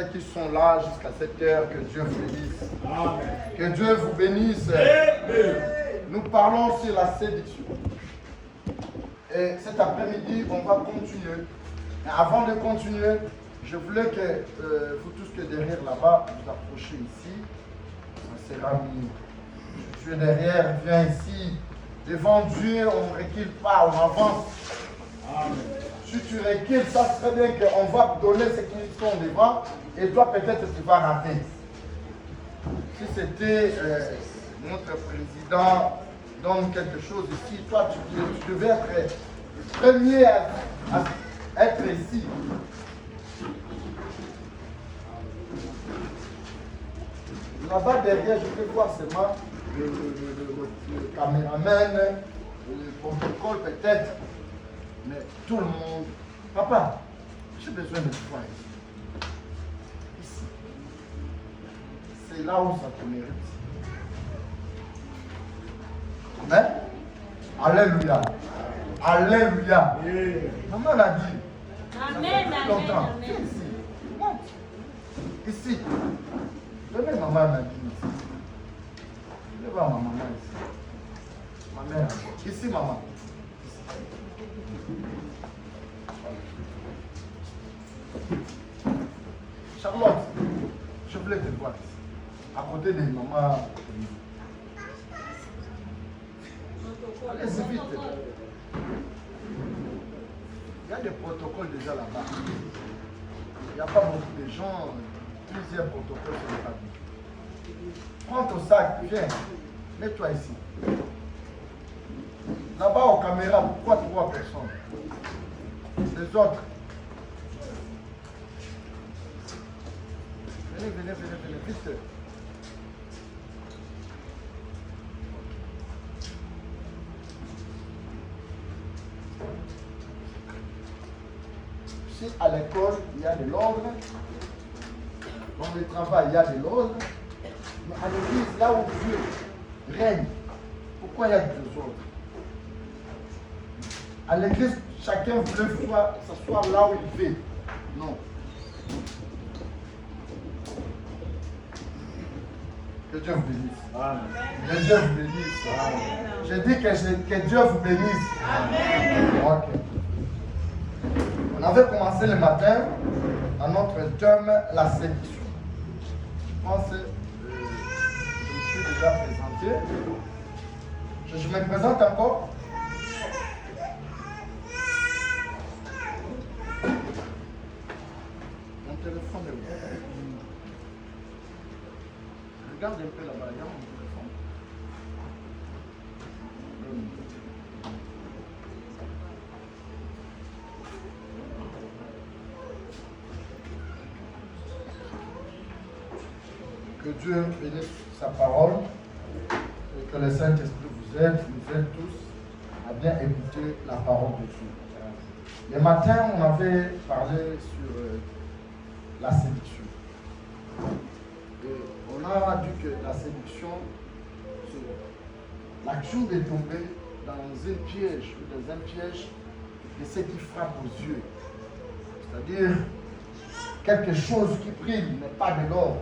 Qui sont là jusqu'à cette heure, que Dieu vous bénisse. Amen. Que Dieu vous bénisse. Amen. Nous parlons sur la séduction. Et cet après-midi, on va continuer. Mais avant de continuer, je voulais que vous tous que derrière là-bas, vous approchiez ici. Ça sera mieux. Tu es derrière, viens ici. Devant Dieu, on ne recule pas, on avance. Amen. Si tu recules, ça serait bien qu'on va te donner ce qu'ils sont devant et toi peut-être tu vas rater. Si c'était notre président donne quelque chose ici, toi tu devais être le premier à être ici. Là-bas derrière, je peux voir seulement le caméraman, le protocole peut-être. Mais tout le monde, papa, j'ai besoin de toi ici. C'est là où ça te mérite. Amen. Alléluia. Alléluia. Maman l'a dit. Amen. Amen. Ici. Monte. Ici. Donnez maman l'a dit ici. Je vais voir ma maman ici. Ma mère. Ici, maman. Charlotte, je voulais te voir à côté de maman. Allez-y vite. Il y a des protocoles déjà là-bas. Il n'y a pas beaucoup de gens, plusieurs protocoles sur le papier. Prends ton sac, viens, mets-toi ici. Là-bas aux caméras, pourquoi 3 personnes? Les autres. Venez, vite. Si à l'école, il y a de l'ordre, dans le travail, il y a de l'ordre, mais à l'église, là où Dieu règne, pourquoi il y a du désordre? À l'église, chacun voulait s'asseoir là où il veut. Non. Que Dieu vous bénisse. Amen. Que Dieu vous bénisse. Amen. Je dis que Dieu vous bénisse. Amen. Ok. On avait commencé le matin à notre thème, la séduction. Je pense que je me suis déjà présenté. Je me présente encore. Mon téléphone est ouvert. Regarde un peu là-bas, il y a mon téléphone. Que Dieu bénisse sa parole et que le Saint-Esprit nous aide tous à bien écouter la parole de Dieu. Le matin, on avait parlé sur la séduction. On a dit que la séduction, c'est l'action de tomber dans un piège ou dans un piège de ce qui frappe aux yeux. C'est-à-dire quelque chose qui brille, mais pas de l'or.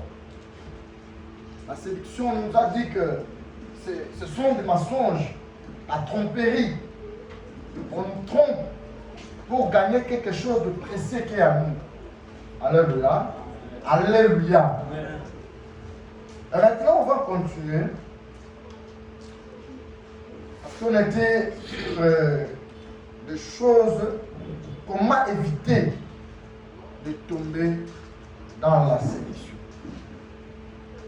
La séduction nous a dit que ce sont des mensonges, la tromperie. On nous trompe pour gagner quelque chose de précieux qui est à nous. Alléluia. Alléluia. Et maintenant, on va continuer. Parce qu'on était sur des choses, comment éviter de tomber dans la séduction.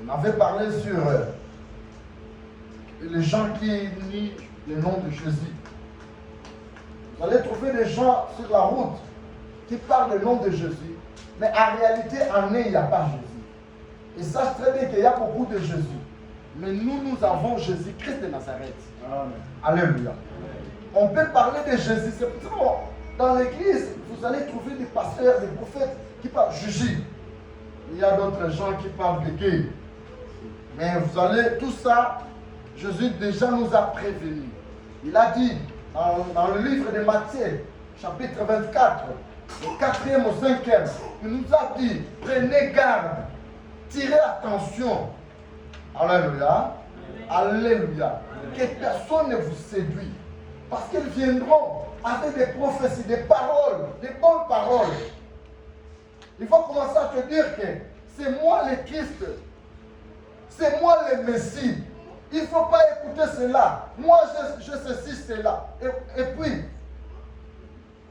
On avait parlé sur les gens qui nient le nom de Jésus. Vous allez trouver des gens sur la route qui parlent le nom de Jésus, mais en réalité, en eux, il n'y a pas Jésus. Et sache très bien qu'il y a beaucoup de Jésus. Mais nous avons Jésus-Christ de Nazareth. Amen. Alléluia. On peut parler de Jésus. C'est pour ça dans l'église, vous allez trouver des pasteurs, des prophètes qui parlent de Jésus. Il y a d'autres gens qui parlent de Dieu. Mais vous allez, tout ça, Jésus déjà nous a prévenus. Il a dit dans le livre de Matthieu, chapitre 24, au 4e, au 5e, il nous a dit, prenez garde, tirez attention. Alléluia. Alléluia. Que personne ne vous séduit. Parce qu'ils viendront avec des prophéties, des paroles, des bonnes paroles. Il faut commencer à te dire que c'est moi le Christ. C'est moi le Messie. Il ne faut pas écouter cela. Moi, je ceci, cela. Et puis,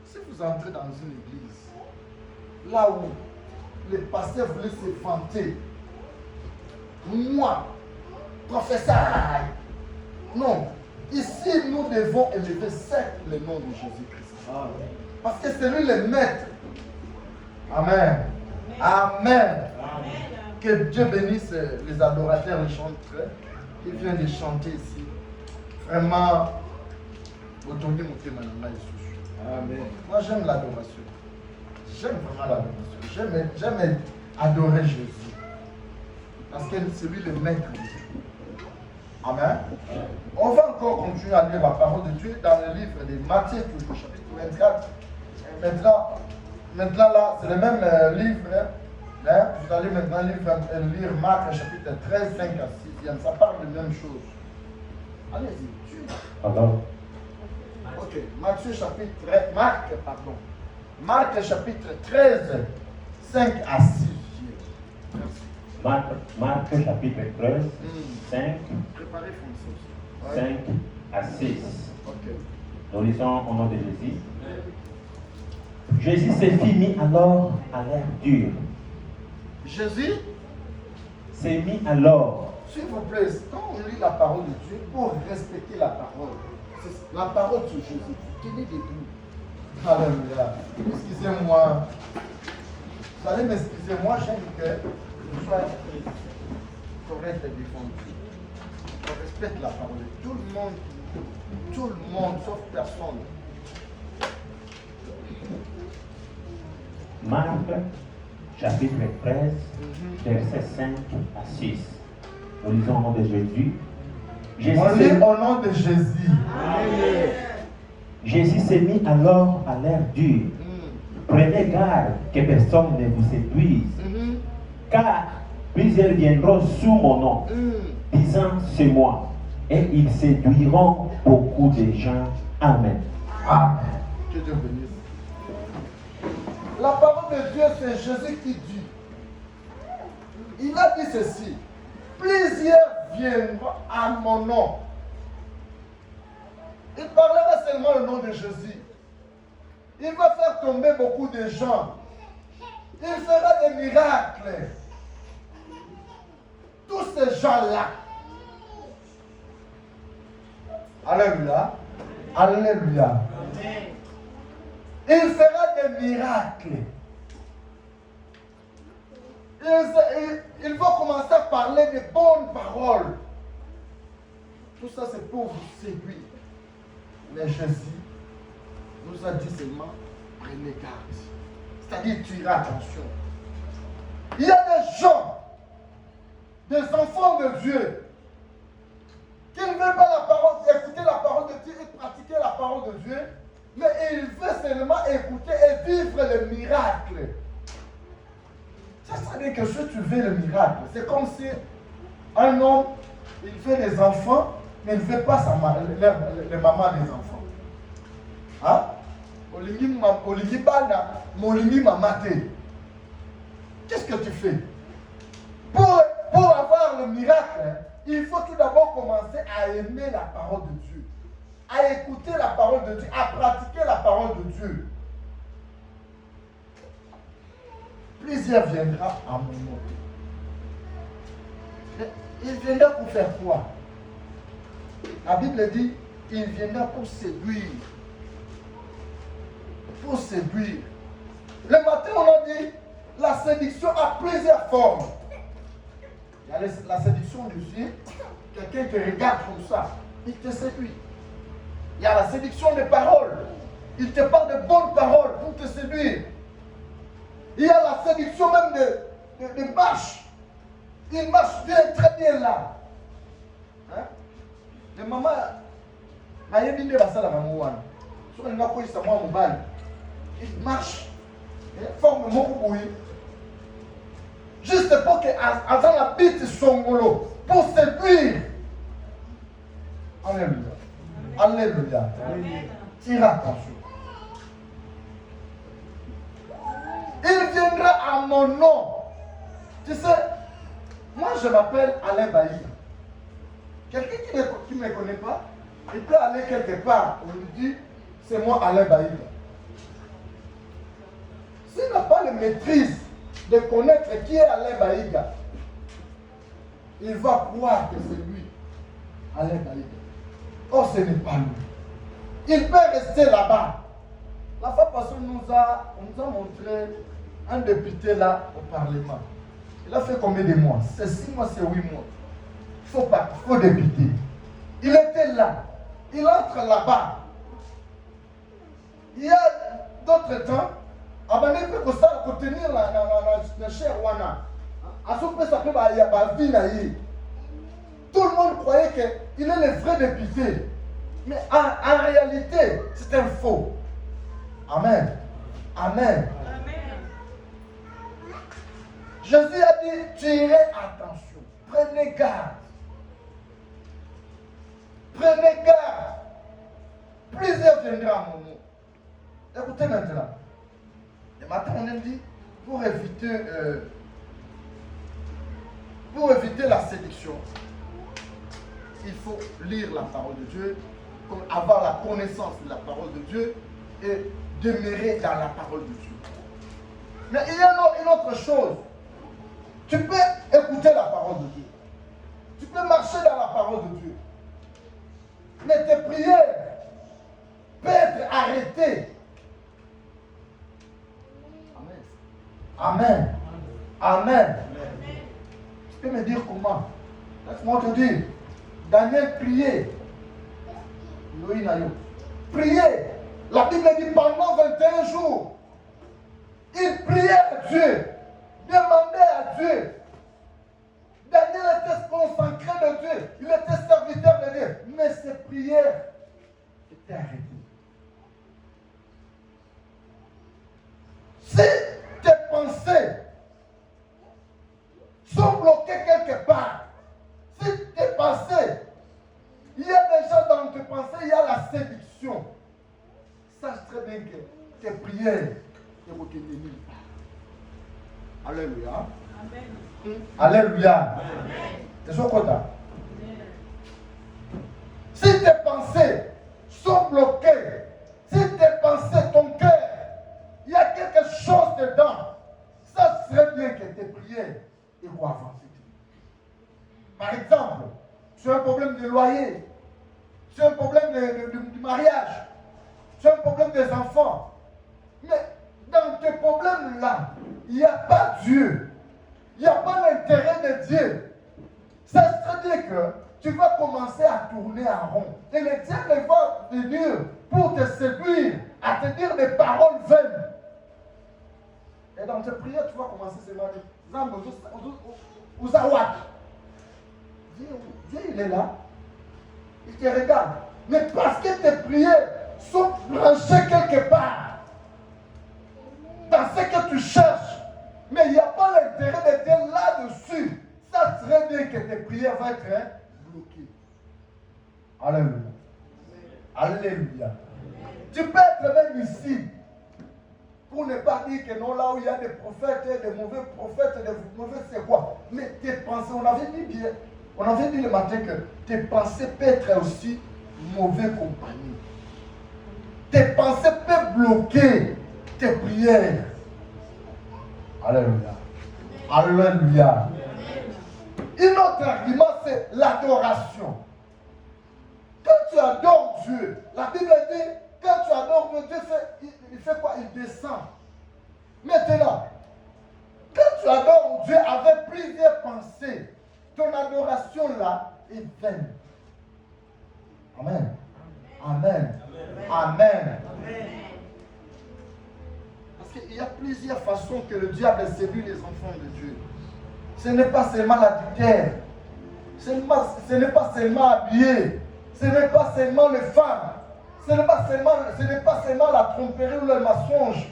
si vous entrez dans une église, là où les pasteurs voulaient se vanter, moi, professeur, non. Ici, nous devons élever certes le nom de Jésus-Christ. Parce que c'est lui le maître. Amen. Amen. Que Dieu bénisse les adorateurs, les chanteurs qui viennent de chanter ici. Vraiment, autour Amen. Moi, j'aime l'adoration. J'aime vraiment l'adoration. J'aime adorer Jésus. Parce que c'est lui le maître de Dieu. Amen. On va encore continuer à lire la parole de Dieu dans le livre de Matthieu, toujours, chapitre 24. Maintenant là, c'est le même livre. Hein? Vous allez maintenant lire Marc, chapitre 13, 5 à 6. Ça parle de la même chose. Allez-y. Pardon. Ok. Matthieu, chapitre 13. Marc, chapitre 13, 5 à 6. Marc, chapitre 13, 5, 5 à 6. Okay. Nous lisons au nom de Jésus. Jésus s'est mis alors à l'air dur. Jésus s'est mis alors. S'il vous plaît, quand on lit la parole de Dieu, pour respecter la parole, c'est la parole de Jésus. Tenez debout. Alléluia. Excusez-moi. Vous allez m'excuser, moi j'aime que vous soyez correct et défendu. On respecte la parole. Tout le monde, sauf personne. Marc, chapitre 13, versets 5 à 6. Nous lisons au nom de Jésus. On lit au nom de Jésus. Amen. Jésus s'est mis alors à l'air dur. Prenez garde que personne ne vous séduise, car plusieurs viendront sous mon nom, disant c'est moi, et ils séduiront beaucoup de gens. Amen. Amen. Que Dieu bénisse. La parole de Dieu, c'est Jésus qui dit. Il a dit ceci. Plusieurs viendront à mon nom. Il parlera seulement le nom de Jésus. Il va faire tomber beaucoup de gens. Il fera des miracles. Tous ces gens-là. Alléluia. Alléluia. Il fera des miracles. Il va commencer à parler de bonnes paroles. Tout ça, c'est pour vous séduire. Mais Jésus nous a dit seulement, prenez garde. C'est-à-dire, tirez attention. Il y a des gens, des enfants de Dieu, qui ne veulent pas la parole, écouter la parole de Dieu et pratiquer la parole de Dieu, mais ils veulent seulement écouter et vivre le miracle. Ça veut dire que si tu veux le miracle, c'est comme si un homme, il fait des enfants, mais il ne fait pas les mamans des enfants. Hein? Qu'est-ce que tu fais? Pour avoir le miracle, il faut tout d'abord commencer à aimer la parole de Dieu, à écouter la parole de Dieu, à pratiquer la parole de Dieu. Plusieurs viendra à mon nom. Il viendra pour faire quoi? La Bible dit, il viendra pour séduire. Pour séduire. Le matin, on a dit, la séduction a plusieurs formes. Il y a la séduction du ciel, quelqu'un te regarde comme ça, il te séduit. Il y a la séduction des paroles. Il te parle de bonnes paroles pour te séduire. Il y a la séduction même de marche. Il marche bien, très bien là. Hein? Les mamans, il marche. forme beaucoup oui. Juste pour que Azan habite son boulot, pour séduire. Alléluia. Alléluia. Tire attention. Il viendra à mon nom. Tu sais, moi je m'appelle Alain Bailly. Quelqu'un qui ne me connaît pas, il peut aller quelque part, on lui dit, c'est moi Alain Bailly. S'il n'a pas la maîtrise de connaître qui est Alain Baïga, il va croire que c'est lui, Alain Baïga. Or, ce n'est pas lui. Il peut rester là-bas. La fois passée, on nous a montré un député là au Parlement. Il a fait combien de mois? C'est 6 mois, c'est 8 mois. Il faut députer. Il était là. Il entre là-bas. Il y a d'autres temps, avant de tenir la chair, tout le monde croyait qu'il est le vrai député. Mais en réalité, c'est un faux. Amen. Amen. Jésus a dit, tirez attention. Prenez garde. Prenez garde. Plusieurs viendront à mon nom. Écoutez maintenant. Le matin, on a dit, pour éviter la séduction, il faut lire la parole de Dieu, avoir la connaissance de la parole de Dieu et demeurer dans la parole de Dieu. Mais il y a une autre chose. Tu peux écouter la parole de Dieu. Tu peux marcher dans la parole de Dieu. Mais tes prières peuvent être arrêtées. Amen. Amen. Tu peux me dire comment? Laisse-moi te dire. Daniel priait. Priait. La Bible dit pendant 21 jours. Il priait à Dieu. Demandait à Dieu. Daniel était consacré de Dieu. Il était serviteur de Dieu. Mais ses prières étaient arrêtées. Si tes pensées sont bloquées quelque part, si tes pensées, il y a déjà dans tes pensées, il y a la séduction. Sache très bien que tes prières ne vont tenir nulle part. Alléluia. Amen. Alléluia. Amen. C'est ce qu'on a. Si tes pensées sont bloquées, si tes pensées, ton cœur, il y a quelque chose dedans, ça serait bien que tes prières vont avancer. Par exemple, tu as un problème de loyer, tu as un problème de mariage, tu as un problème des enfants. Mais dans tes problèmes-là, il n'y a pas Dieu. Il n'y a pas l'intérêt de Dieu. Ça serait dire que tu vas commencer à tourner en rond. Et le diable va venir pour te séduire, à te dire des paroles vaines. Et dans tes prières, tu vas commencer seulement à dire, Dieu, il est là. Il te regarde. Mais parce que tes prières sont branchées quelque part dans ce que tu cherches, mais il n'y a pas l'intérêt de Dieu là-dessus, ça serait bien que tes prières vont être bloquées. Alléluia. Alléluia. Tu peux être même ici, pour ne pas dire que non, là où il y a des prophètes, des mauvais prophètes, des mauvais c'est quoi. Mais tes pensées, on avait dit le matin que tes pensées peuvent être aussi mauvais compagnie. Tes pensées peuvent bloquer tes prières. Alléluia. Alléluia. Un autre argument, c'est l'adoration. Quand tu adores Dieu, la Bible dit, quand tu adores Dieu, il fait quoi? Il descend. Maintenant, quand tu adores Dieu avec plusieurs pensées, ton adoration là est vaine. Amen. Amen. Amen. Parce qu'il y a plusieurs façons que le diable séduit les enfants de Dieu. Ce n'est pas seulement l'adultère. Ce n'est pas seulement habillé. Ce n'est pas seulement les femmes. Ce n'est pas seulement la tromperie ou le mensonge.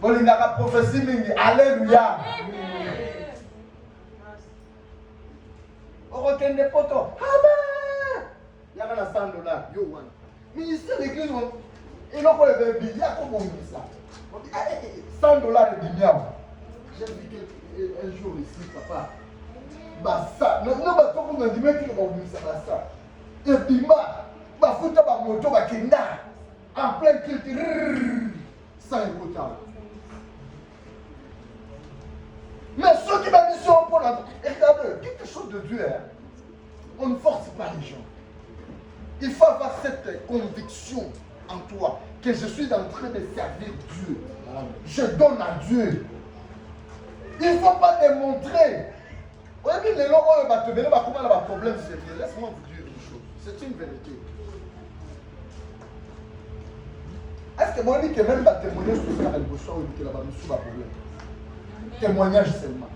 Bolingaka prophétie mingi. Alléluia. Okende poto. Amen. Yaka na $100. Yo wana. Ministère de l'église, il n'a pas le billet. Comment on dit ça? On dit $100 de billet. J'ai vu un jour ici, papa. Bah ça. Non, bah toi, vous me dites que vous avez ça, bah ça. Et puis, bah foutre ma moto, bah kenda. En plein culte. Ça est potable. Mais ceux qui m'ont mis sur un point, regardez, quelque chose de Dieu, hein. On ne force pas les gens. Il faut avoir cette conviction en toi que je suis en train de servir Dieu. Je donne à Dieu. Il ne faut pas démontrer. Vous voyez, les gens vont te venir, comment on a un problème sérieux. Laisse-moi vous dire une chose. C'est une vérité. Est-ce que moi, je dis que même pas témoigner sur ce qu'il y a le besoin ou que là-bas, nous sommes un problème. Témoignage seulement.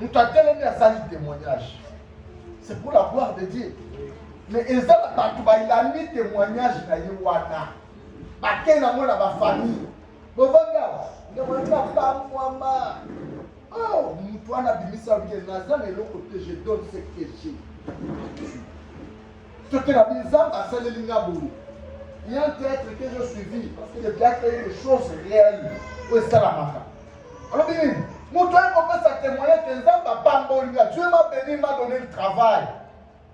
Nous t'attendons à ça, le témoignage. C'est pour la gloire de Dieu. Mais il a mis témoignage dans les wana. Il y a ma famille. Oh, toi, je donne ce que j'ai. Ce que la misère a fait le lingabou. Il y a un théâtre que je suivi parce que j'ai bien créé des choses réelles. Où est-ce que la maca? Alors, bien, moi, toi, on peut se témoigner que Dieu m'a béni, m'a donné le travail.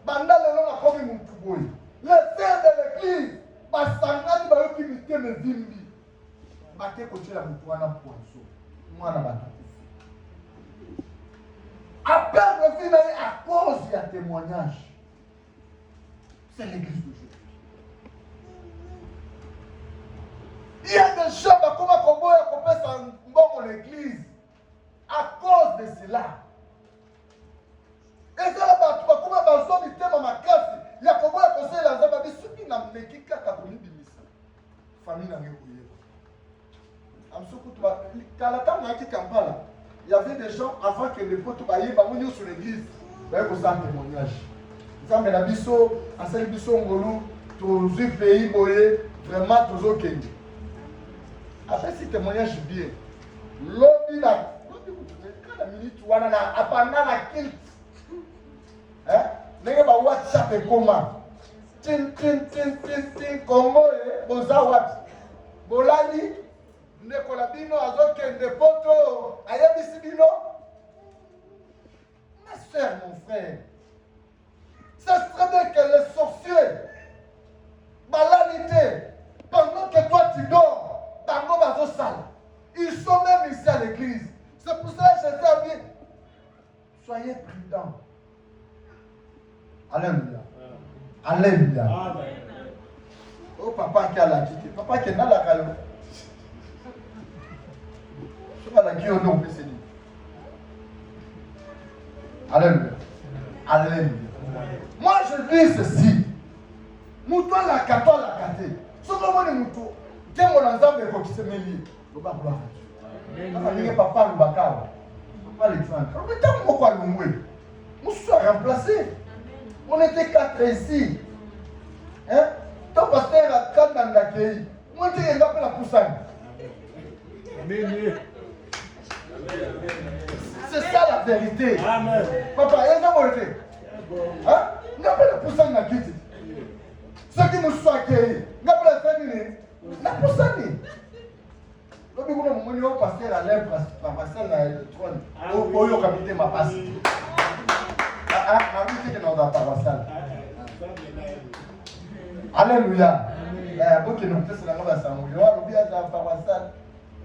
Banda le long a commis mon touboui. Le père de l'église, ma sangani va qui m'était me vimbi. Baké côté la moutoana poisson. Moi, na bateau. À perdre le film à cause il y a témoignage. C'est l'église d'aujourd'hui. Il y a des gens comme un combo et qu'on peut s'en bon l'église. À cause de cela. Et ça là-bas, comme un bateau, il t'aime ma casse. Il y a comment un conseil dans un bateau. Ceux qui n'ont pas de kaka pour nous bimisa. Famille n'a rien oublié. Quand la table n'a pas Kampala, il y avait des gens avant que les potes baillent, ils sur l'église. Ils avaient un témoignage. Ils avaient un bisso, un seul bisso ngolou, tous les pays boyés, vraiment tous au Kenya. Après ce témoignage bien, l'homme là. Quand la minute où on a appris la kilt, hein, n'est pas WhatsApp et comment, tin Congo et Bozawat, Bolani, Nekolabino, Azoken de Poto, Ayabisibino. Ma soeur, mon frère, ça serait bien que les sorciers, balanité, pendant que toi tu dors, dans nos bateaux sales, ils sont même ici à l'église. C'est pour ça que je dis, soyez prudents. Alléluia. Alléluia. Oh papa qui a la quitté. Papa qui est dans la calme. Je ne sais pas la qui au nom, c'est dit. Alléluia. Alléluia. Moi je dis ceci. Mouton la kato la kate. Ce que moi je mouton. Quel mon ensemble est qui se met lié. Le bas pour la voiture. Papa le bacao. Papa Alexandre. Mais tant que moi nous sommes remplacés. On était 4 ici. Hein? Ton pasteur a 4 dans l'accueil. Moi je suis la poussane. C'est ça la vérité. Amen. Papa, il y a un été. Hein? Il n'y a pas de poussane dans l'accueil. Ceux qui nous sont accueillis, il n'y a pas de famille. La poussane. Lobi kuna mumuni au pasteur à l'air pasteur na trône. Au yo capitaine ma passe. Ah, ma vie que nous avons pas Alléluia. Beaucoup de nous faisons la nouvelle assemblée. Yo lobi à la paroisse.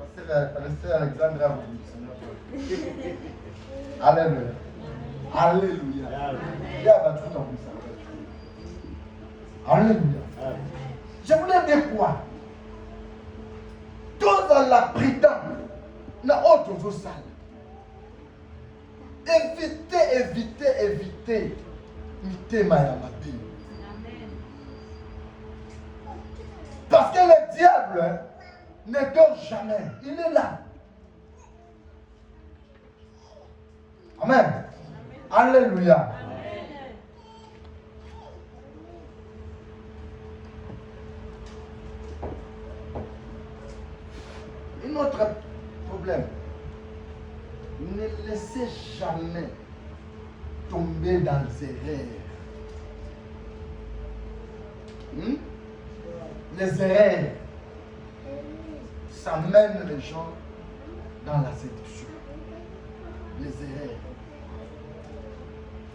Pasteur Alexandre a voulu. Alléluia. Alléluia. Il y a pas tout comme ça. Alléluia. Je voulais dire quoi? Tous dans la prudence, na autre salle. Évitez. Mitema ya mabi. Parce que le diable ne dort jamais. Il est là. Amen. Alléluia. Ne laissez jamais tomber dans les erreurs. Les erreurs, ça mène les gens dans la séduction. Les erreurs.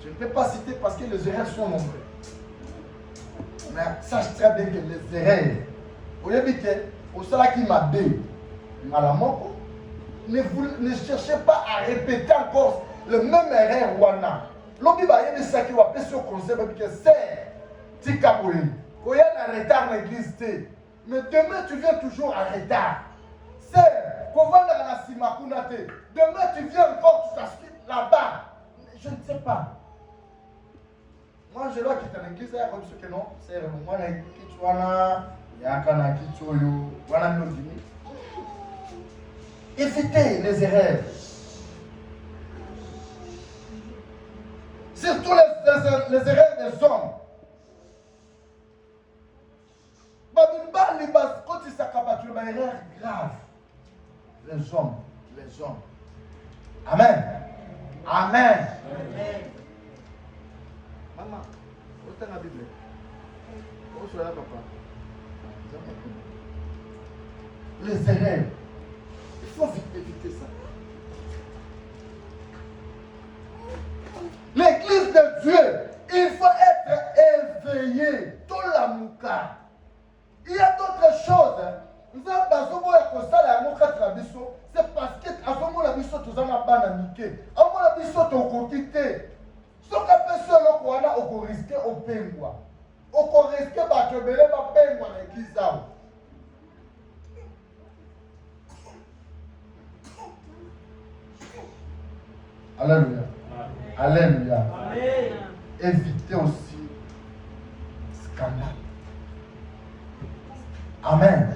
Je ne peux pas citer parce que les erreurs sont nombreuses. Mais sache très bien que les erreurs, au lieu que au salaire qui m'a dit, ne cherchez pas à répéter encore le même erreur wana. L'objet va y ça qui va passer au conseil parce que c'est Tikabouli. Quand il y a un retard dans l'église, mais demain tu viens toujours en retard. C'est qu'on va dans la Simakunate. Demain tu viens encore, tu t'assieds là-bas. Je ne sais pas. Moi je dois quitter l'église, il y a comme ce que non. C'est moi qui tu as il y a un qui tu as évitez les erreurs. Surtout les erreurs des hommes. Quand ils s'accapatent, il y a une erreur grave. Les hommes. Amen. Amen. Maman, où est la Bible? Où est la papa? Les erreurs. Il faut vite éviter ça. L'église de Dieu, il faut être éveillé. Tout la mouka. Il y a d'autres choses. Nous avons c'est parce que avant la biso tous en a bananiqué. Avant la biso tu as ce qu'on peut seulement qu'on risquer au pengwa. On risque de belé ma pengwa dans l'église. Alléluia. Alléluia. Évitez aussi scandale. Amen.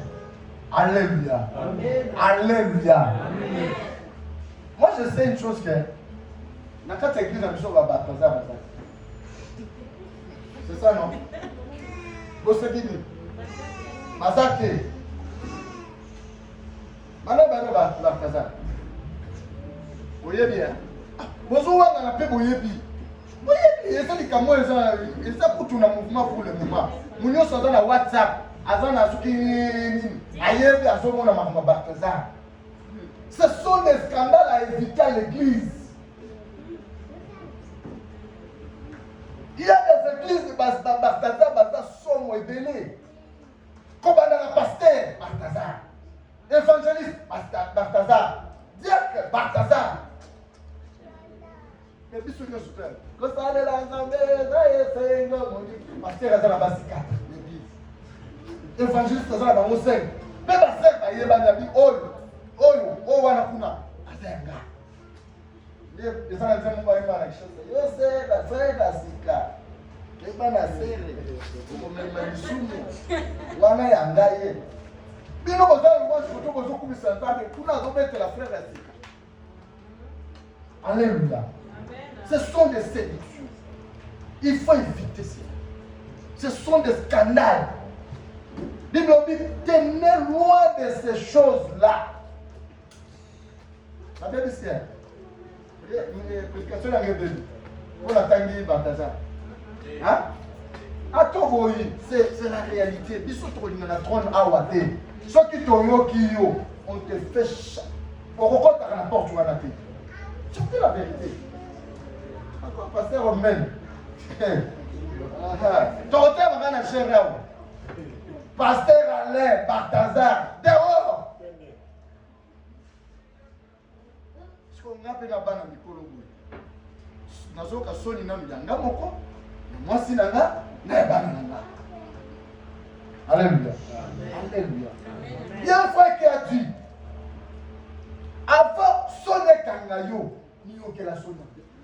Alléluia. Amen. Alléluia. Amen. Moi je sais une chose que dans cette église on va battre ça. C'est ça non? Vous savez bien. Mazake. Maintenant va battre. Vous voyez bien. Bonjour, on a appelé Boyebi. Boyebi, c'est les camots, ils sont pour tout le mouvement pour le moment. Nous sommes dans la WhatsApp. Ce sont des scandales à éviter à l'église. Il y a des églises de Bartazar sont ébélées. Comme dans la pasteur, Bartazar. Évangéliste, Bartazar. Diacre, Bartazar. Mais puis ce que je fais, le sang de l'Assemblée, c'est un pasteur à la base 4. Évangéliste à la base 5. Même à 5, il y a un ami, oh, wanakuna, azenga. Les gens disent, moi, il m'a la chose. Yo, c'est la frère d'Asika. Il m'a la serre. Comme le Malisumi. Wana yangaye. Bien, nous avons une photo, nous avons mis ça. Nous avons mis la frère d'Asika. Alléluia. Ce sont des séductions. Il faut éviter cela. Ce sont des scandales. Bible dit, tenez loin de ces choses-là. La Bible dit, prédication de la Bible, on a tangué Bartazar. Hein? C'est la réalité. Bisous, tu as trône à Wate. Ceux qui t'ont dit, on te fait chat. Pourquoi tu as n'importe où à la tête? C'est la vérité. Pasteur Romain. Tu as un cher. Pasteur Alain, Bartazar, dehors! Ce qu'on a fait là-bas dans le Mikolo, nous avons fait sonner dans le Yanga Moko, moi si Nanga, Nanga. Alléluia. Alléluia. Il y a un frère qui a dit, avant sonner Kangayo, il faut que la sonne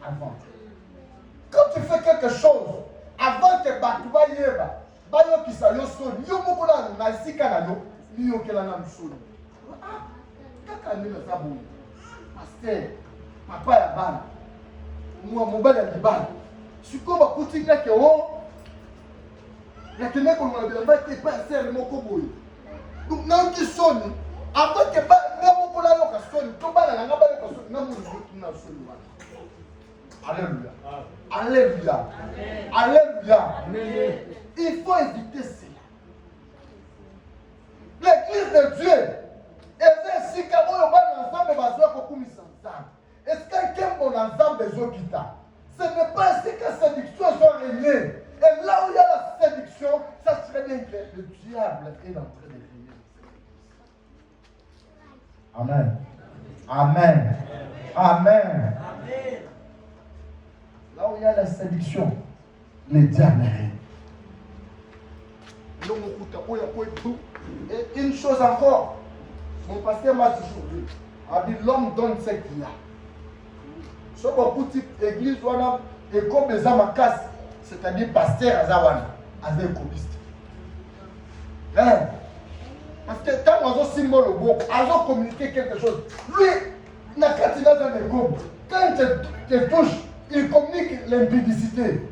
avant. Quand tu fais quelque chose, avant que Batouba Yeba, bayo kisa yo soni yo moko na sika na yo ni yo kela na msoni kaka nini sabu pasteur papa ya bana mwa mobali ya libala siko ba kutinga ke o ya kene ko na bilamba ke pasteur moko boye donc na ki soni avant que ba nga moko na yo ka soni to bana na nga ba yo ka soni Alléluia. Alléluia. Alléluia. Il faut éviter cela. L'église de Dieu est si comme on ensemble bazoa kokumi ensemble. Est-ce quelqu'un bon ensemble des autres ce n'est pas ainsi que la séduction soit régnée. Et là où il y a la séduction, ça serait bien que le diable est en train de régner. Amen. Amen. Amen. Là où il y a la séduction, le diable règne. Et une chose encore, mon pasteur m'a toujours dit, a dit l'homme donne ce qu'il a. Ce beaucoup de église, et comme les hommes casse, c'est-à-dire pasteur Azawana, Azekobiste. Parce que quand on a un symbole au bout, on a communiqué quelque chose. Lui, il n'a qu'à tirer dans les gommes. Quand tu touches, il communique l'impudicité.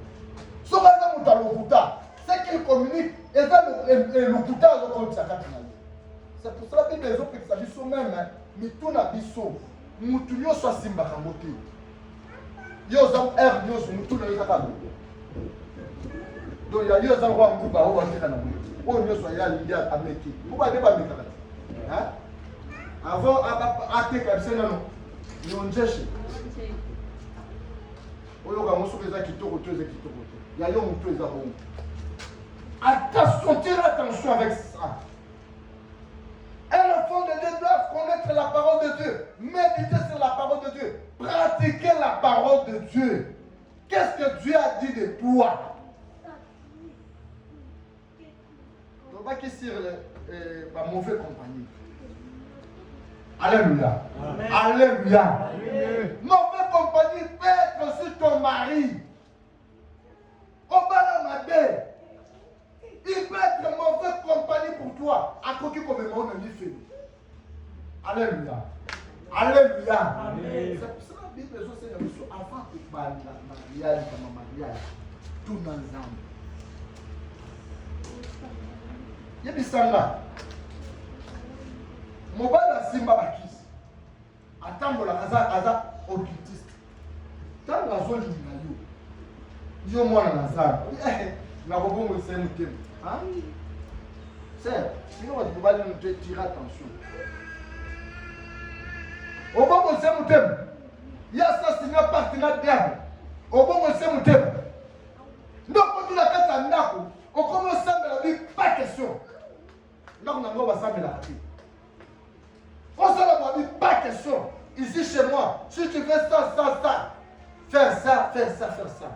Ce qu'on a dans le Kuta, c'est qu'il communique, et dans le Kuta, c'est pour cela que les autres qui sont même, mais tout n'a pas besoin. Nous sommes Simba Kamote. Yo zam er yo so mutu na yaka do ya yo zam wa mbuba o wakika na mu o yo so ya lidia ameki buba de ba meka hein avant ate ka sena no yo njeshe o yo ga musu keza kitoko to ze kitoko ya yo mutu eza bon attention, tire attention avec ça. Un enfant de Dieu doit connaître la parole de Dieu, méditer sur la parole de Dieu, pratiquer la parole de Dieu. Qu'est-ce que Dieu a dit de toi? On ne va pas sur la mauvaise compagnie. Alléluia. Amen. Alléluia. Amen. Mauvaise compagnie peut être aussi ton mari. Obalamade. Il peut être mauvaise compagnie pour toi. À côté comme on a dit fait. Alléluia. Alléluia. C'est pour ça que la Bible est avant que le mariage, tout ensemble. Il y a des sangs. Mobile Simba Bakis. Attends, la casa occultiste. Tant la zone du yo moi na ça. Na bobo mo c'est mutem. Hein? C'est, sinon on va nous tirer attention. Au bon mo c'est mutem. Il y a ça c'est un partenaire diable. Au bon mo c'est mutem. Donc quand tu la tête à ndako, on commence à me dire pas question. Donc on va s'amener la vie. On s'en dit pas question. Ici chez moi, si tu fais ça, ça, ça, faire ça, faire ça, faire ça.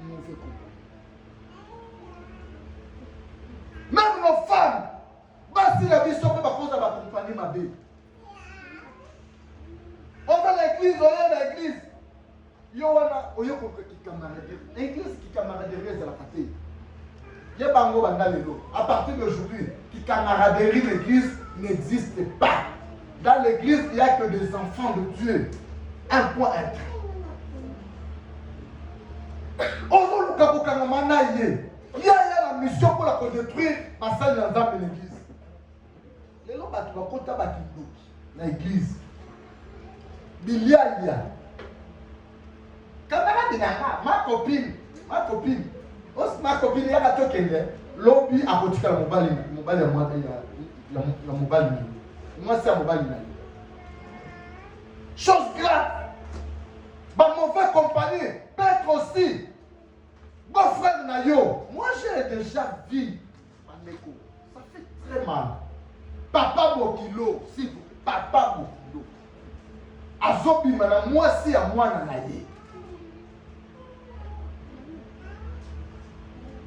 Mauvais coup. Même nos femmes, si la vie sont pas cause à ma compagnie, ma vie. On va à l'église, on est à l'église. Il y a qui camaraderie. L'église qui camaraderie c'est la partie. Il y a bango bandalelo. À partir d'aujourd'hui, qui camaraderie l'église n'existe pas. Dans l'église, il n'y a que des enfants de Dieu. Un point interne. Il y a la mission pour la détruire en salle d'ensemble de l'église. Les gens vont compter l'église. Il y a. Camarade Nanga, ma copine, ma copine, il y a un token, lobby à côté de la mobile, la mobile. Moi, c'est un mobile. Chose grave. Ma mauvaise compagnie peut être aussi. Mon frère Nayo, moi j'ai déjà vu. Ça fait très mal. Papa Bokilo, si vous papa Bokilo. Azobi mana moi si à moi nanaye.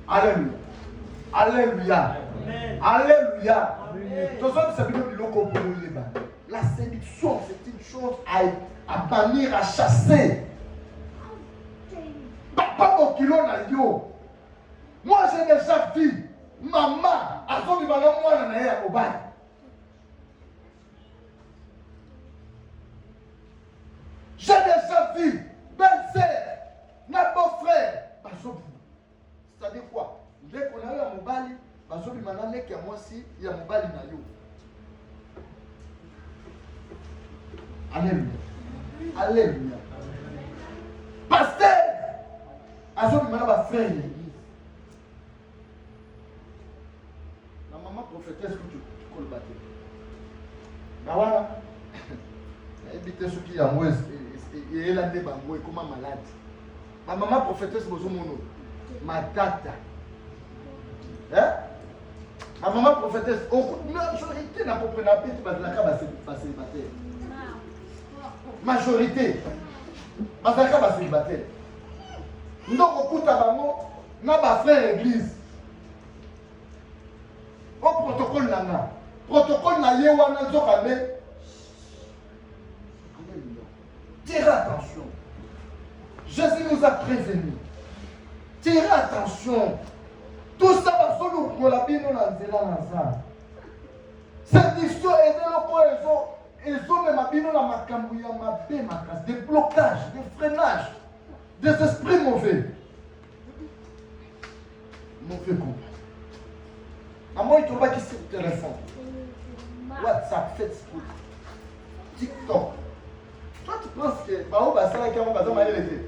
Alléluia. Alléluia. Alléluia. La séduction, c'est une chose à bannir, à chasser. Papa Bokilo na yo. Moi j'ai déjà vu maman a son moi na ya mobile. J'ai déjà vu belle-sœur, na beau-frère. C'est-à-dire quoi? Dès qu'on a eu un mobile, bazobi manane qui a moi si il y a mobile na yo. Alléluia. Alléluia. Pasteur, Azor Mimana va frère l'église. La maman prophétesse que tu colles battre. Mais voilà. Évitez ce qui est en Ouest. Et elle a des bambous et comment malade. Ma maman prophétesse Bozomono. Ma tata. Hein? Ma maman prophétesse. Majorité n'a pas pris la paix parce que la cabane va célibataire. Majorité. Parce que la cabane va célibataire. Donc, au coup de tabac, n'a pas frère l'église. Au protocole nana. Protocole na yewana zokane. Tirez attention. Jésus nous a prévenus. Tirez attention. Tout ça va se nous pour la bino na nzela na za. Séduction et ils ont même bino na makambu ya mabe makasi, des blocages, des freinages, des esprits mauvais. Mauvais combat. À moi, il trouve qui sur le téléphone. WhatsApp, Facebook, TikTok. Toi, tu penses que Bao Basala qui a un bazar malé l'été.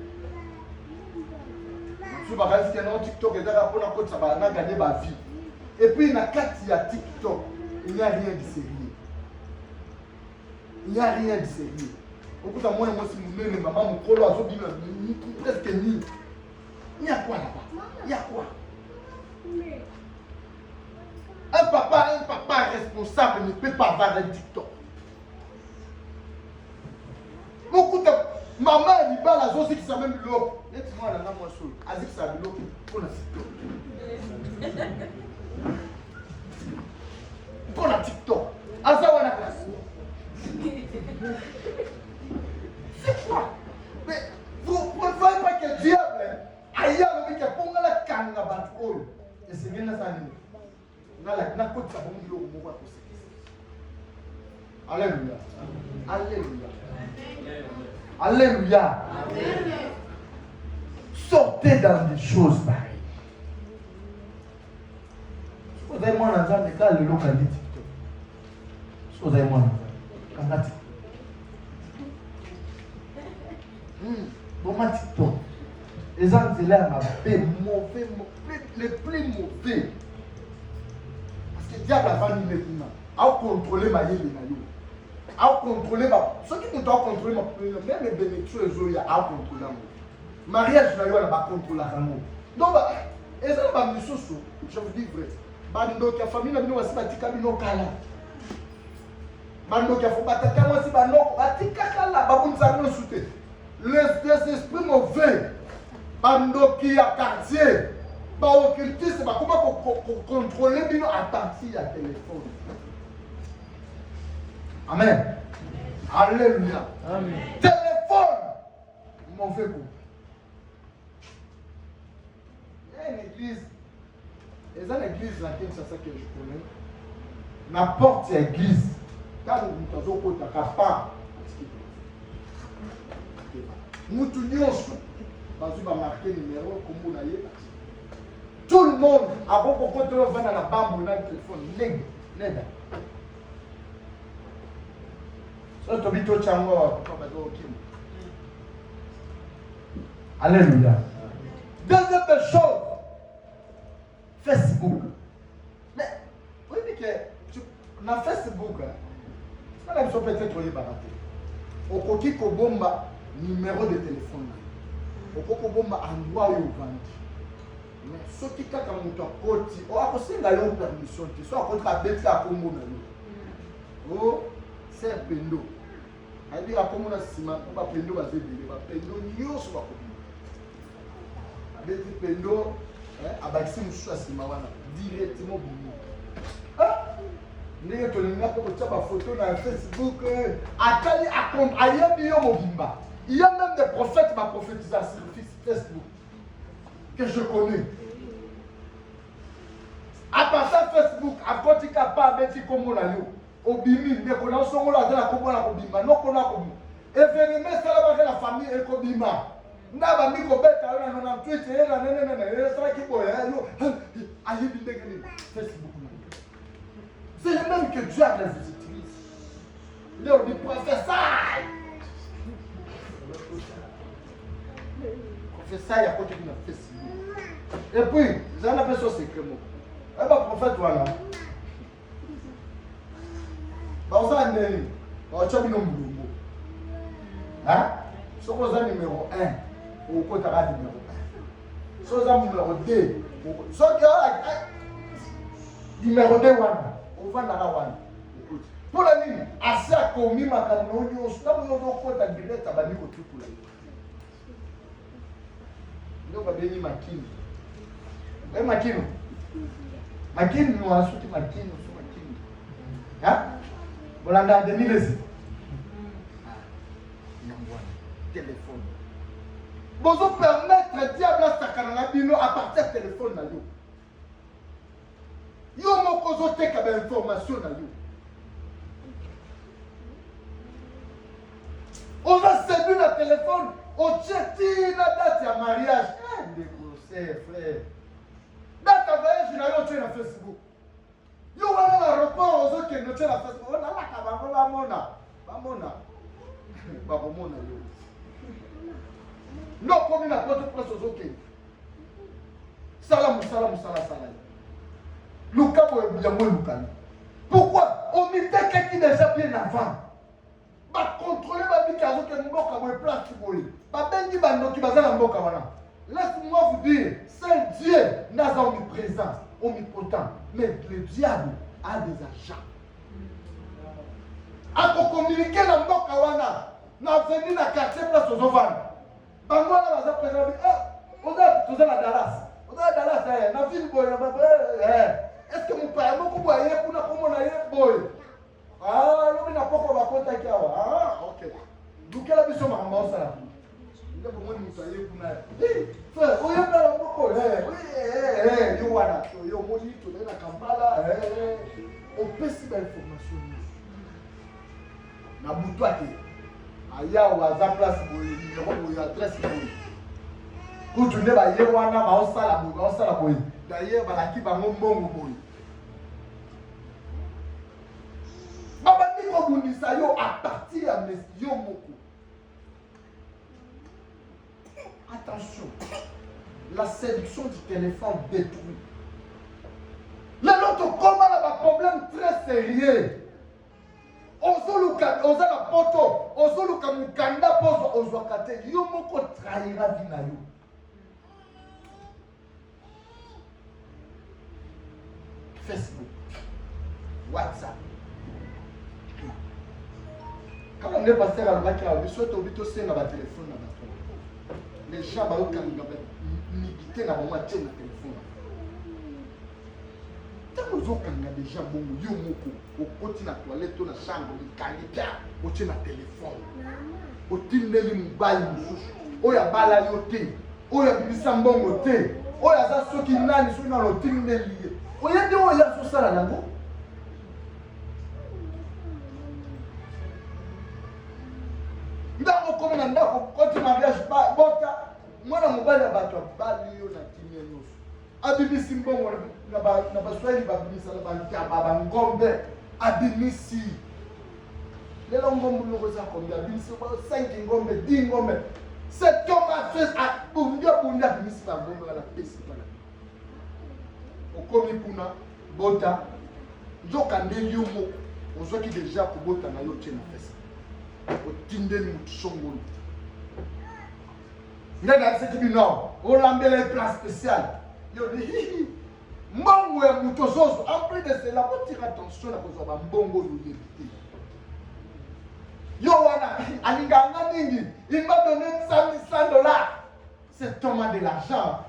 Tu vas dire que non, TikTok est là pour la côte, ça va gagner ma vie. Et puis, il y a 4 il y a TikTok. Il n'y a rien de sérieux. Il n'y a rien de sérieux. Beaucoup de moi, si vous voulez, maman, mon colo, presque ni. Il y a quoi là-bas? Il y a quoi? Un papa responsable ne peut pas avoir un TikTok. Beaucoup de maman elle dit pas la chose qui s'appelle même l'eau. Laisse-moi la moi seul. Azik ça l'eau pour la TikTok. Pour la TikTok. Asa wana place. C'est quoi? Mais vous ne voyez pas que le diable aïe le mec pour la kanga batkol. Et c'est bien ça ni. Na côte ça bon l'eau mo va pousser. Alléluia. Alléluia. Alléluia. Amen. Sortez dans des choses pareilles. Si vous avez moins d'argent, les gars, le lot quand dit TikTok. Si vous avez moins d'argent, quand TikTok. Bon, TikTok. Les gens de là mauvais, les plus mauvais. Parce que le diable a vendu maintenant. À contrôler ma yéli na yo. À contrôler ma. Ceux qui nous doivent contrôler ma. Même les bénédictions, ils ont à contrôler moi. Mariage na yo là va contrôler la moi. Donc, et ça va me soucier. Je vous dis vrai. Bando qui a famille na bino wasi batika bino kala. Bando qui a faut bataka moi si bano batika kala babunza no souté. Les esprits mauvais. Bando qui a quartier. Ba occultiste ba comment contrôler bino à partir du téléphone. Amen. Alléluia. Amen. Téléphone. Mauvais goût. Il y a une église. Il y a une église laquelle c'est ça que je connais. N'importe quelle église. Quand nous avons côté à part. Nous tous parce que marqué numéro comme vous l'avez. Tout le monde a beaucoup de gens dans la bande dans le téléphone. Nègre. Alléluia. Deuxième chose, Facebook. Mais, vous voyez que dans Facebook, ça n'a peut-être pas baraté. Au coquille bomba numéro de téléphone. Au coquille bomba endroit où vous vendez. Mais ce qui est comme un côté, on a aussi la permission. Soit contre la bête à Congo. Oh, c'est un pendo. Elle dit à Congo, on va pendo, on va pendo, on va pendo, à Baxi, on va directement. Ah, nous avons une photo dans Facebook. Il y a même des prophètes qui m'ont prophétisé sur Facebook. Que je connais. À part ça, Facebook, à côté de pas mettre comme on a eu. Au bimi, mais qu'on a son là dans la communauté au bima, non qu'on a comme. Et venez ça là la famille et comme bima. N'a pas mis qu'on bête à un an tweet et la nana, ça qui boit. Aïe, Facebook. C'est le même que Dieu a utilisé. Il dit, prophète ça. C'est ça, il y a côté qui m'a fait si. Et puis, j'en appelle ça secret. Eh bien, prophète, voilà. On a un numéro. Hein? Si on a numéro 1, on peut avoir numéro 1. Si on a numéro 2, si on a numéro 2, on va dans la pour la ligne, assez à commis ma canon, on se tape dans notre côté à direct à Bani au tout pour la ligne. Nous avons béni Makino. Oui, Makino. Makino, nous avons sauté Makino. Hein? Voilà, on a des millésime. Téléphone. Vous permettre diable à Sakanana Bino à partir du téléphone. Yo moko zote ka ba information na yo. On a séduit le téléphone, on check la date de mariage. Frère. Date de voyage, je n'ai pas sur Facebook. Yo wana l'aéroport, on a que nous sur Facebook. On a la cabane, Bamona yo. Non, comme il n'a pas de place aux autres. Salam. Luka pourquoi on met quelqu'un qui déjà bien avant? Ba contrôler ba bikazo que mboka boy place boy. Ba bengi bando qui bazala mboka wana. Laisse-moi vous dire, c'est Dieu n'a pas omniprésent, omnipotent, mais le diable a des agents. A communiquer na mboka wana, na venir na quartier place aux ovans. Bango na baza présent oza la Dallas. Oza Dallas na ville boy est-ce que mon père moko boy kuna komo na ye boy? Ah, l'homme n'a pas qu'on va contacter. Ah, ok. Donc, quelle mission m'a remboursé ça? Il a besoin de nous tailler pour nous. Frère, vous avez pas beaucoup. Oui, you wanna. You money to the Kampala. On peut si belle information. Na butu ake. Aya wa za place boy, numéro boy, adresse boy. Ku tunde ba ye wana ba osala boy. D'ailleurs, ba la ki ba ngombongo boy. À partir à mes yeux. Attention, la séduction du téléphone détruit. L'autre comment a un problème très sérieux. Ozoluka, ozala poto, ozoluka mukanda pozo ozwakate, yo moko trahira vina yo. Facebook, WhatsApp. Quand on est passé à la banque, on souhaite au bito c'est dans le téléphone. Les gens vont limiter dans le téléphone. Tant que vous avez des gens qui ont côté la toilette, dans la chambre, au téléphone. Au téléphone, au ya bala yote, au ya bisambon yote, au ya za soki nani so na lo téléphone. Au ya de o ya so sala nango. Ndako comme na ndako côté mariage ba bota mwana mobali abato bali yo na kimia nyuso. Abibisi mbongo na ba Swahili ba bibisa na ba ntaba ba ngombe abimisi. Lelo ngombe lokoza kombia bimisi ba 5 ngombe 10 ngombe. Cet homme a fait à bundia bimisi ba ngombe la pesi pala. Okomi puna bota nzoka ndeli yo moko ozoki déjà ko bota na yo tena pesa. Otindeli mutsongolo. Nda na se tibi no, o lambele place spéciale. Yo di mbongo ya mutozozo, en plus de cela, faut tirer attention à cause ba mbongo yo yebite. Yo wana alinganga ningi, il m'a donné 100 dollars. Cet homme a de l'argent.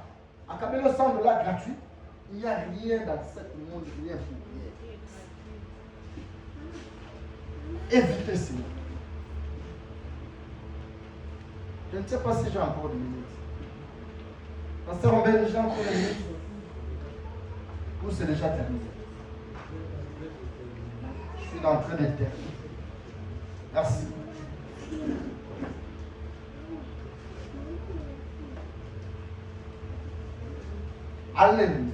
Akabelo 100 dollars gratuits. Il n'y a rien dans ce monde, rien pour rien. Évitez cela. Je ne sais pas si j'ai encore des minutes. Pasteur Robert, j'ai encore des minutes. Ou c'est déjà terminé? Je suis en train de terminer. Merci. Alléluia.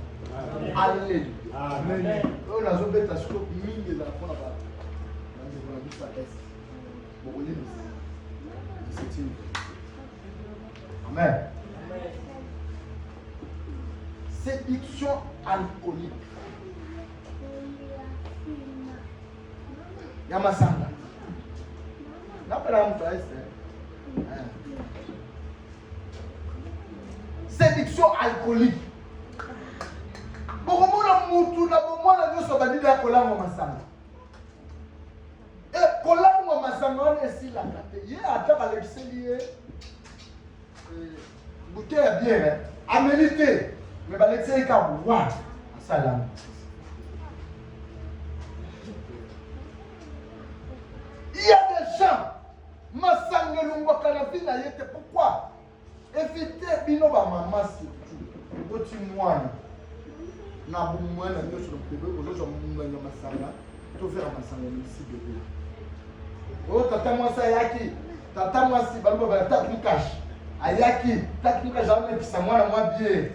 Alléluia. Amen. On a joué à ce que mille la fois là-bas. On a vu sa caisse. Bon, on est ici. Amen. séduction alcoolique. Yamasanga. Séduction alcoolique. Beaucoup de moutou na beaucoup de gens sont bandits à Kolango Masanga. Et Kolango Masanga on est ici la carte. Il y a à Alexis lié. Bouteille à bière. Amélité. Mais Alexis est comme waouh. Salam. Il y a des gens. Masanga Lungo Kanafi na yete. Pourquoi? Évitez bino ba maman surtout. Boti mwana. Na bumwana nyo sur le bébé, aujourd'hui on mwana masanga. To faire masanga ici bébé. Oh tata moi ça yaki. Tata moi si balbo ba tata kukash. Ayaki, tata kukash jamais pisa mwana moi bien.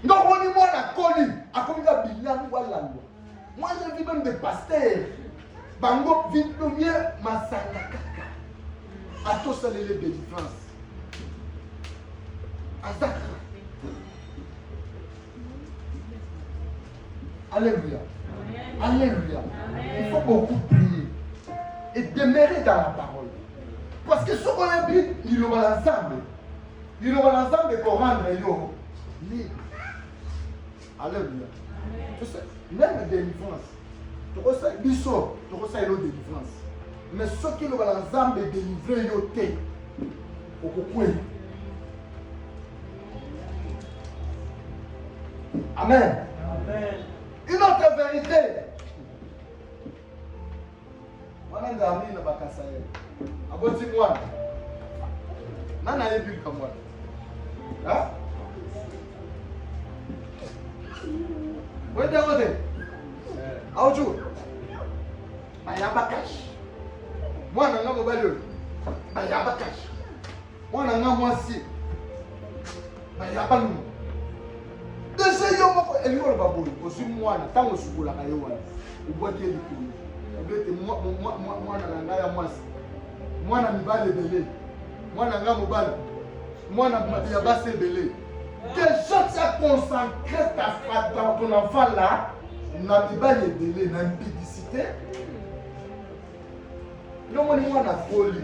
Donc on dit moi la coli, a comme la bilan voilà. Moi j'ai vu même des pasteurs. Bango vite mieux masanga kaka. À tous ça les délivrance. Azaka. Alléluia. Alléluia. Il faut beaucoup prier et demeurer dans la parole. Parce que ce qu'on a dit, il aura l'ensemble. Il aura l'ensemble pour rendre yo libre. Alléluia. Tu sais, même la délivrance. Tu ressens biso, tu ressens une délivrance. Mais ce qui aura l'ensemble est délivré yo te. Au coucou. Amen. Amen. Une autre vérité. Wana ngami na bakasaye. Aboti mwana. Nana yebi kamwa. Ha? Wende wote. Auju. Bayamba cash. Mwana ngamo balyo. Bayamba cash. Mwana ngamo asi. Bayamba lu. Dese yo moko elio ba bolo osi mwana tango sukula ka yo wana ubwati elikulu ubete mwana na ngaya mwasi mwana mibale belé mwana nga mobale mwana ya base belé déjà tu as consacré ta foi dans ton enfant là na mibale belé na impudicité no moni mwana foli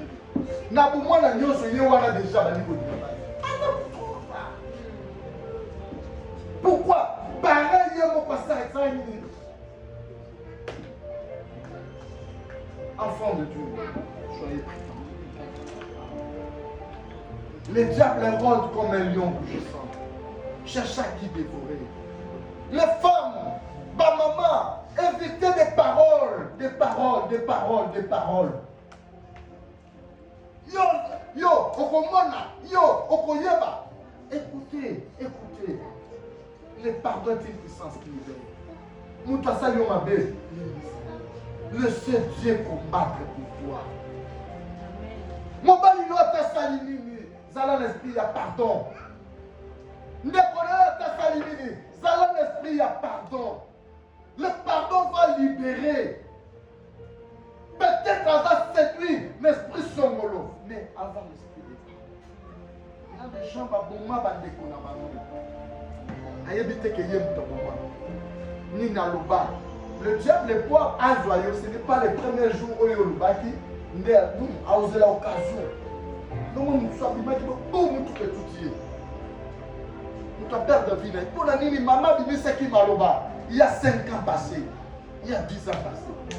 na bu mwana nyoso ye wana déjà bali ko dibaba. Pourquoi? Pareil, il y a mon passage. Enfant de Dieu, soyez prudents. Le diable rôde comme un lion rugissant. Cherche à qui dévorer. Les femmes, ma maman, évitez des paroles, des paroles, des paroles, des paroles. Yo, okomona, yo, okoyeba. Écoutez, écoutez. Le pardon est une puissance qui libère. Moutassa Yomabe, laissez Dieu combattre pour toi. Mon balino ta salimini, Zala l'esprit a pardon. Ndekona ta salimini, Zala l'esprit a pardon. Le pardon va libérer. Peut-être ça séduit l'esprit songolo, mais avant l'esprit de Dieu. Il y a des gens qui vont bandekona maman. Le diable est pour azoyer, ce n'est pas les premiers jours où il y a le baki, nous avons l'occasion. Nous sommes tout nous avons perdu de vie. Pour la nuit, maman dit ce qui maloba. Il y a 5 ans passés, il y a 10 ans passés.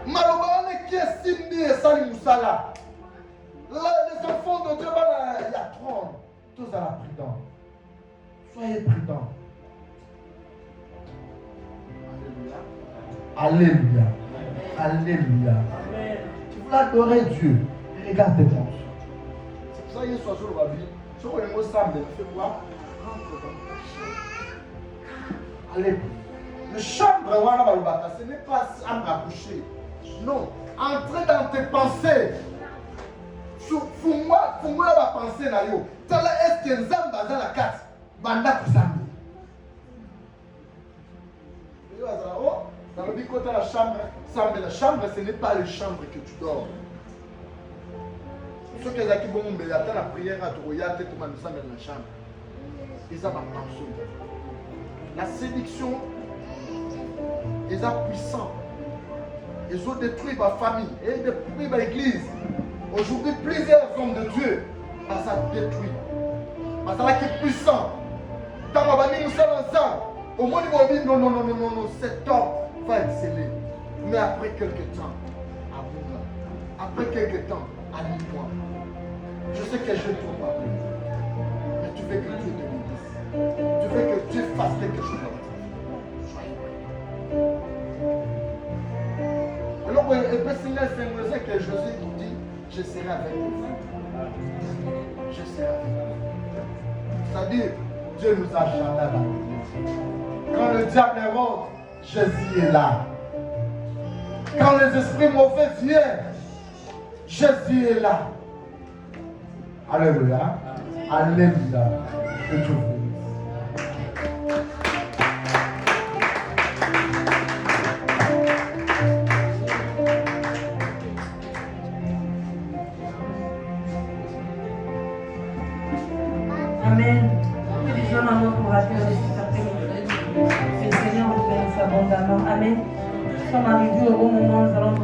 Maloba, on est qui est Simbi et Salim Moussala. Les enfants de Dieu, il y a 30. Tous à la prudence. Soyez prudents. Alléluia. Alléluia. Amen. Tu veux adorer Dieu. Regarde tes pensées. C'est pour ça qu'il y a un jour dans la vie. Si on est ensemble, fais quoi? Rentre dans ta chambre. Alléluia. Le chambre, ce n'est pas chambre à coucher. Non. Entrez dans tes pensées. Fous-moi la pensée. Est-ce que Nzamba dans la carte? Banda Kuzambi. Dans le bicote de la chambre, ce n'est pas les chambres que tu dors. ceux qui ont bon, mais attends la prière à tout, il y a tout le monde dans la chambre. Ils ont ma pensée. La séduction, ils sont puissants. Ils ont détruit ma famille et détruit ma église. Aujourd'hui, plusieurs hommes de Dieu, ça détruit. Ça qui est puissant. Dans ma famille, nous sommes ensemble. Au moins, ils vont dire non, cet homme va exceller. Mais après quelques temps, à Boula, après quelques temps, à Limois, je sais que je ne trouve pas. Mais tu veux que Dieu te bénisse. Tu veux que Dieu fasse quelque chose dans ta vie. Alors, le Seigneur fait que Jésus nous dit, je serai avec vous. Je serai avec vous. C'est-à-dire, Dieu nous a jamais abandonnés. Quand le diable est rôde, Jésus est là. Quand les esprits mauvais viennent, Jésus est là. Alléluia. Alléluia. Que Dieu vous bénisse. Amen. Que Dieu soit maman pour rappeler cet après-midi. Que le Seigneur vous bénisse abondamment. Amen. Nous sommes arrivés au bon moment. Nous allons